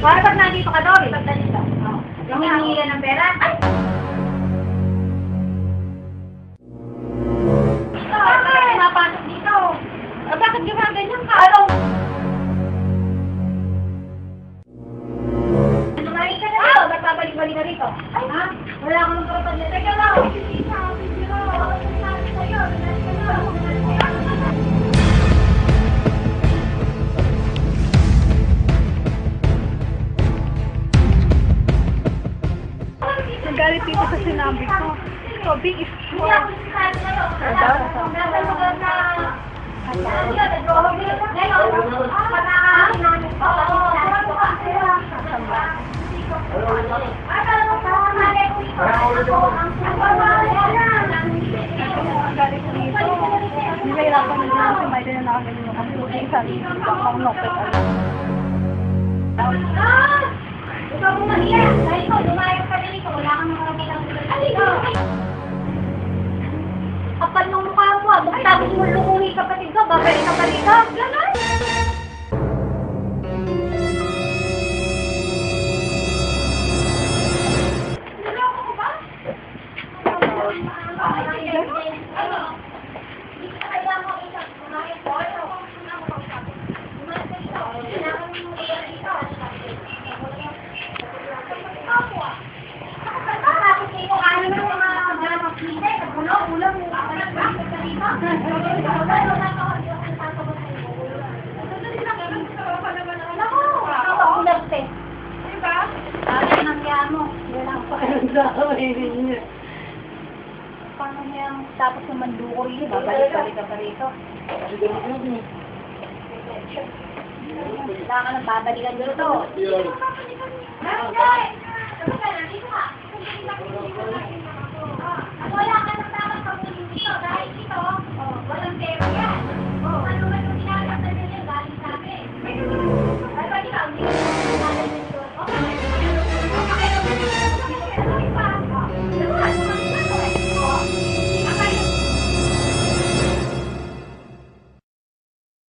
Para pag nandito ka doon, pagdating ka. Yung hihingi ng pera. Bakit pinapasok dito? Bakit gumaganyan ka? Ano? Lumayin ka na dito. Ba't babalik-balik ka rito? Ha? Wala akong kapag na. Teka lang. Nagalit dito sa sinabi ko. So, big is small. Nahirapan na lang si Maida na namin yung computing sa ang nopet. Ikaw mo mahiya. Dahil ikaw, lumayang ka dito. Wala kang makakita ng dito. Kapal ng mukha mo. Tapos mo lumungi kapatid ko. Babalik ka pa dito. Ganon. Niloko ko ba? Ano? Hindi ka kaya mo isang kumain ko. Ano? Lumayang ka dito. Kailangan mo dito. Bakit ito ano ng mga ganap hindi? Ulam mo ako nag-bakit ka dito? Naku, ako ulam te. Diba? Ano nang yan mo? Paano niyang tapos naman duko rin? Babalik-balik ka pa rito. Wala ka nang babalikan dito. Wala ka nang dapat pag-ulit dito dahil dito